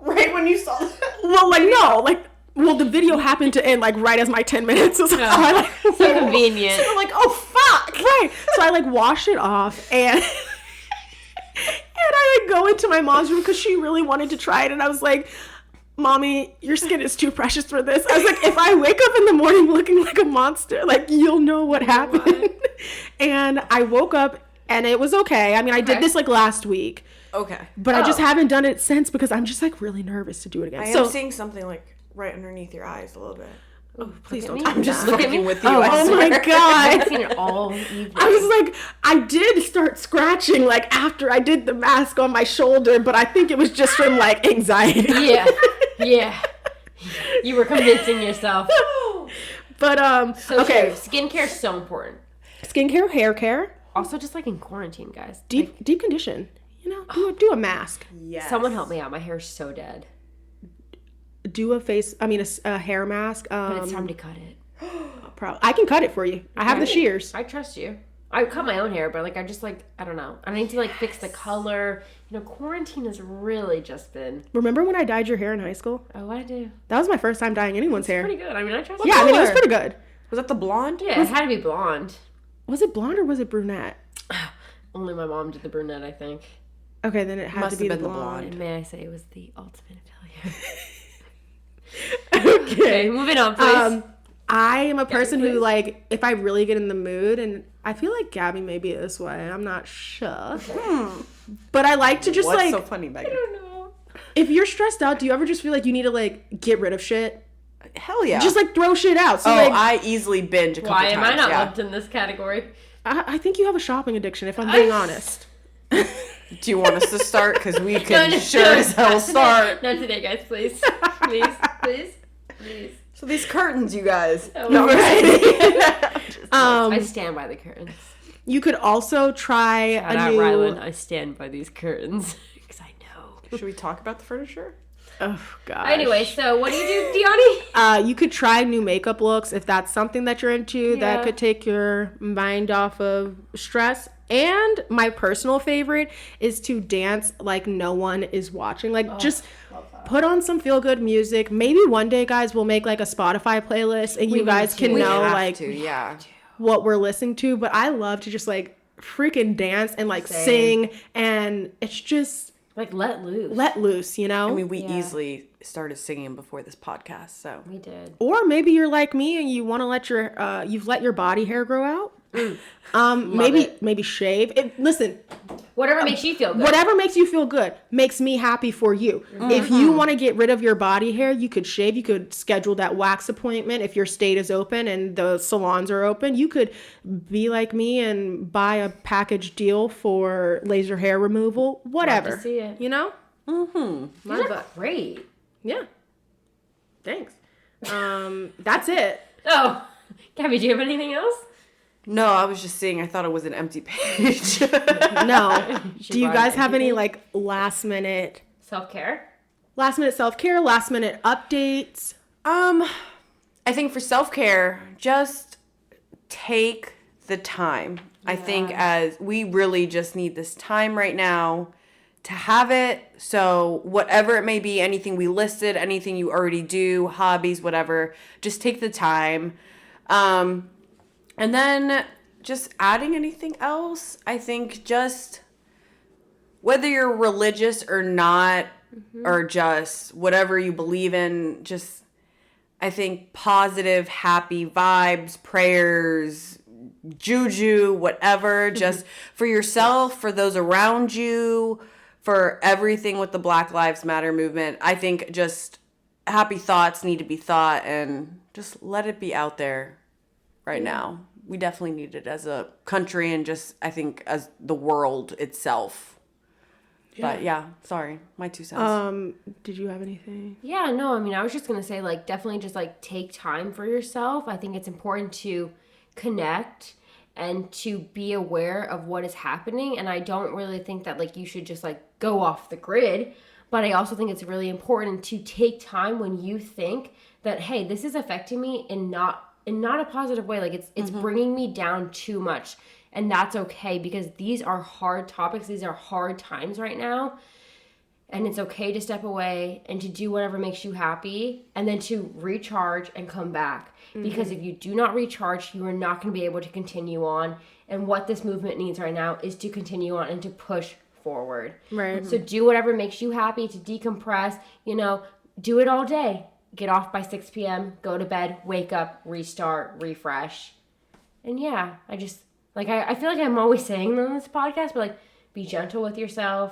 Right when you saw that. Well, like, no, like, well, the video happened to end, like, right as my 10 minutes was so I, like, So convenient. So I'm like, oh, fuck. right. So I, like, washed it off, and I, like, go into my mom's room because she really wanted to try it, and I was like, Mommy, your skin is too precious for this. I was like, if I wake up in the morning looking like a monster, like, you'll know what happened. And I woke up, and it was okay. I mean, I did this, like, last week. Okay. But I just haven't done it since because I'm just, like, really nervous to do it again. I am seeing something, like, right underneath your eyes a little bit. Oh, please don't. I'm just Look at fucking me. with you. Oh, I oh swear. my God. I've seen it all evening. I was like, I did start scratching, like, after I did the mask on my shoulder, but I think it was just from, like, anxiety. Yeah. You were convincing yourself. But, So okay. true. Skincare is so important. Skincare, hair care, Also, just like in quarantine, guys. deep condition. You know, do a mask. Yes. Someone help me out. My hair's so dead. Do a hair mask. But it's time to cut it. I can cut it for you. I have the shears. I trust you. I cut my own hair, but like I just like I don't know. I need to like fix the color. You know, quarantine has really just been. Remember when I dyed your hair in high school? Oh, I do. That was my first time dyeing anyone's hair. Pretty good. I mean, I trust. Yeah, I mean, it was color? pretty good. Was that the blonde? Yeah, it had to be blonde. Was it blonde or was it brunette? Only my mom did the brunette, I think. Okay, then it had Must to be have the been the blonde. And may I say, it was the ultimate failure. Okay. Okay, moving on, please. I am a person who, please. like, if I really get in the mood, and I feel like Gabby may be this way, I'm not sure. But I like to just, What's like, so funny, Megan? if you're stressed out, do you ever just feel like you need to, like, get rid of shit? Hell yeah. Just, like, throw shit out. So, oh, like, I easily binge a couple Why times. am I not yeah. lumped in this category? I think you have a shopping addiction, if I'm being honest. Do you want us to start? Because we No, can no, sure no, as hell not start. today. Not today, guys. Please. Please. So these curtains, you guys. Oh, No, I stand by the curtains. You could also try Shout a out new... Rylan. I stand by these curtains. Because I know. Should we talk about the furniture? Oh, gosh. Anyway, so what do you do, DeAnni? You could try new makeup looks if that's something that you're into that Yeah. could take your mind off of stress. And my personal favorite is to dance like no one is watching. Like, just put on some feel-good music. Maybe one day, guys, we'll make, like, a Spotify playlist and you guys can We know, have like, to, yeah. what we're listening to. But I love to just, like, freaking dance and, like, Same. sing. And it's just Like, let loose. let loose, you know? I mean, we Yeah. easily started singing before this podcast, so. We did. Or maybe you're like me and you want to let your you've let your body hair grow out. Maybe shave. Listen, Whatever makes you feel good. whatever makes you feel good makes me happy for you. If you want to get rid of your body hair, you could shave. You could schedule that wax appointment if your state is open and the salons are open. You could be like me and buy a package deal for laser hair removal. Whatever. Love to see it. You know? These are great. Yeah. Thanks. That's it. Oh, Gabby, do you have anything else? No, I was just saying, I thought it was an empty page. No. She Do you brought guys it have any anything? like last minute Self-care? self-care, last minute updates? I think for self-care, just take the time. I think as we really just need this time right now to have it. So whatever it may be, anything we listed, anything you already do, hobbies, whatever, just take the time. And then just adding anything else, I think just whether you're religious or not, or just whatever you believe in, just I think positive, happy vibes, prayers, juju, whatever, just for yourself, for those around you, for everything with the Black Lives Matter movement. I think just happy thoughts need to be thought and just let it be out there right now. We definitely need it as a country and just, I think, as the world itself. But yeah, sorry, my 2 cents. Did you have anything? Yeah, no, I mean, I was just going to say, like, definitely just, like, take time for yourself. I think it's important to connect and to be aware of what is happening. And I don't really think that, like, you should just, like, go off the grid. But I also think it's really important to take time when you think that, hey, this is affecting me in not a positive way. Like, it's bringing me down too much. And that's okay, because these are hard topics. These are hard times right now. and it's okay to step away and to do whatever makes you happy, and then to recharge and come back. Because if you do not recharge, you are not going to be able to continue on. And what this movement needs right now is to continue on and to push forward. Right. So do whatever makes you happy, to decompress, do it all day. Get off by 6 p.m., go to bed, wake up, restart, refresh. And yeah, I just, I feel like I'm always saying on this podcast, but be gentle with yourself.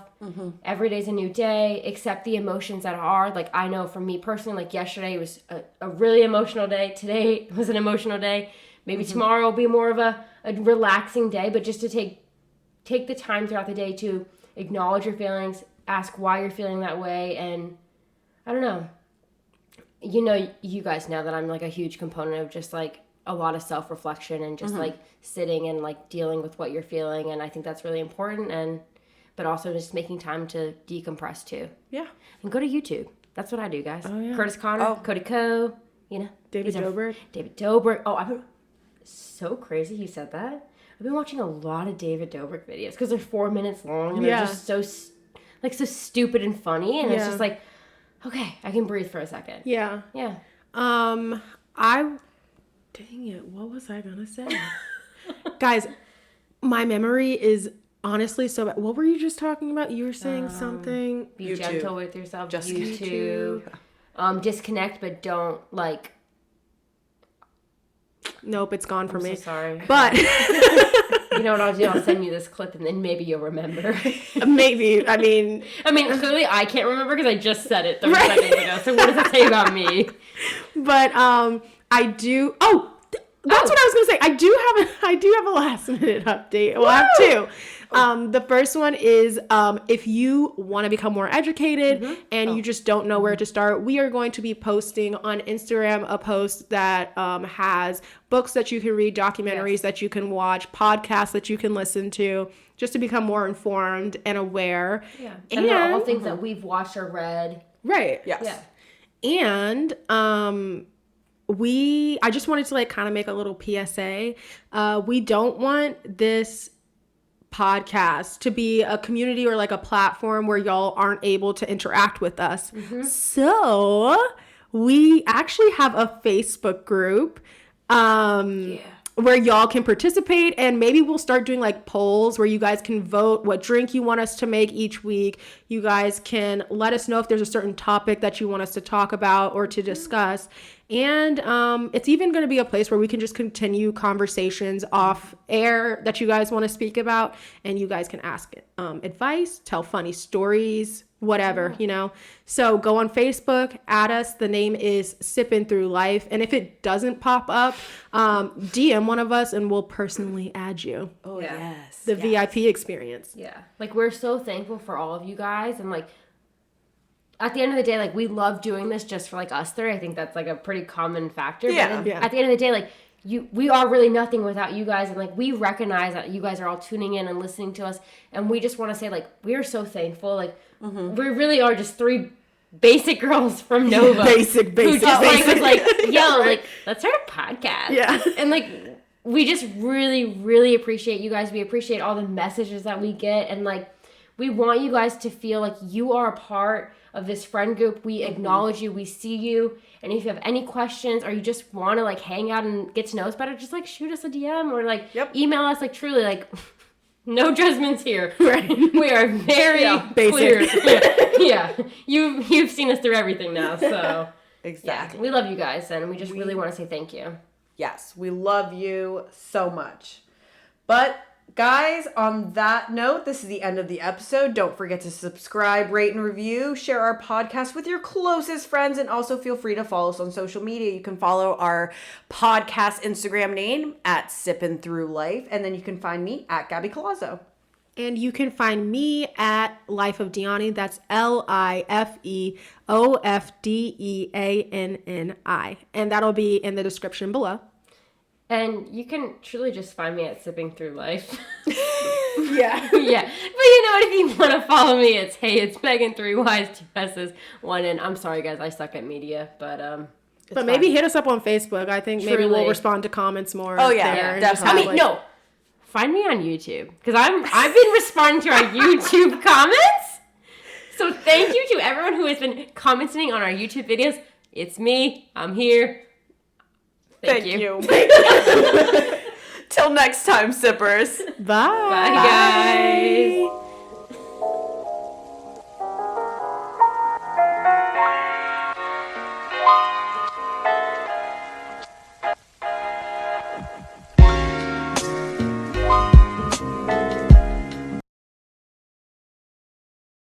Every day's a new day. Accept the emotions that are. I know for me personally, yesterday was a really emotional day. Today was an emotional day. Maybe tomorrow will be more of a relaxing day, but just to take the time throughout the day to acknowledge your feelings, ask why you're feeling that way, and I don't know. You guys know that I'm a huge component of just a lot of self-reflection and just sitting and dealing with what you're feeling, and I think that's really important, but also just making time to decompress too. Yeah. And go to YouTube. That's what I do, guys. Oh, yeah. Curtis Connor, Cody Co, David Dobrik. David Dobrik. Oh, I've been so crazy you said that. I've been watching a lot of David Dobrik videos because they're 4 minutes long and they're just so so stupid and funny, and it's just okay, I can breathe for a second. Yeah. Yeah. Dang it, what was I gonna say? Guys, my memory is honestly so bad. What were you just talking about? You were saying something. Be YouTube. gentle with yourself. Just YouTube. Disconnect, but don't Nope, it's gone for me. So sorry. But you know what I'll do? I'll send you this clip, and then maybe you'll remember. maybe. I mean, clearly I can't remember because I just said it 30 seconds ago. So what does it say about me? But I do. Oh, that's what I was gonna say. I do have a last minute update. Well, I have two. The first one is if you want to become more educated and you just don't know where to start, we are going to be posting on Instagram a post that has books that you can read, documentaries that you can watch, podcasts that you can listen to, just to become more informed and aware. Yeah, and they're all things that we've watched or read. Right. Yes. Yeah. And I just wanted to kind of make a little PSA. We don't want this podcast to be a community or a platform where y'all aren't able to interact with us. So we actually have a Facebook group where y'all can participate, and maybe we'll start doing polls where you guys can vote what drink you want us to make each week. You guys can let us know if there's a certain topic that you want us to talk about or to discuss. And it's even going to be a place where we can just continue conversations off air that you guys want to speak about. And you guys can ask advice, tell funny stories, whatever, So go on Facebook, add us. The name is Sippin' Through Life. And if it doesn't pop up, DM one of us and we'll personally add you. Oh, Yeah. yes. The VIP experience. Yeah. We're so thankful for all of you guys, and at the end of the day, we love doing this just for us three. I think that's a pretty common factor. Yeah. But at the end of the day, we are really nothing without you guys, and we recognize that you guys are all tuning in and listening to us, and we just want to say we are so thankful. We really are just three basic girls from Nova. Basic. Who just was yo, let's start a podcast. Yeah. And we just really, really appreciate you guys. We appreciate all the messages that we get, and we want you guys to feel like you are a part of this friend group. We acknowledge you, we see you, and if you have any questions or you just want to hang out and get to know us better, just shoot us a DM or email us. Truly, no judgments here. Right. We are very basic. Clear. Yeah. You've seen us through everything now, so Exactly. yeah, we love you guys, and we just really want to say thank you. Yes, we love you so much. But guys, on that note, this is the end of the episode. Don't forget to subscribe, rate, and review. Share our podcast with your closest friends, and also feel free to follow us on social media. You can follow our podcast Instagram name at Sippin' Through Life, and then you can find me at Gaby Colazzo. And you can find me at Life of DeAnni. That's LifeofDeanni. And that'll be in the description below. And you can truly just find me at Sipping Through Life. Yeah. Yeah. But you know what? If you want to follow me, it's Megan, 3 Ys, 2 S's, 1 N. I'm sorry, guys. I suck at media, but maybe hit us up on Facebook. I think maybe Truly. we'll respond to comments more. Oh, yeah, there and definitely. just I mean, no. Find me on YouTube, because I've been responding to our YouTube comments. So thank you to everyone who has been commenting on our YouTube videos. It's me. I'm here. Thank you. Till next time, sippers. Bye. Bye, guys.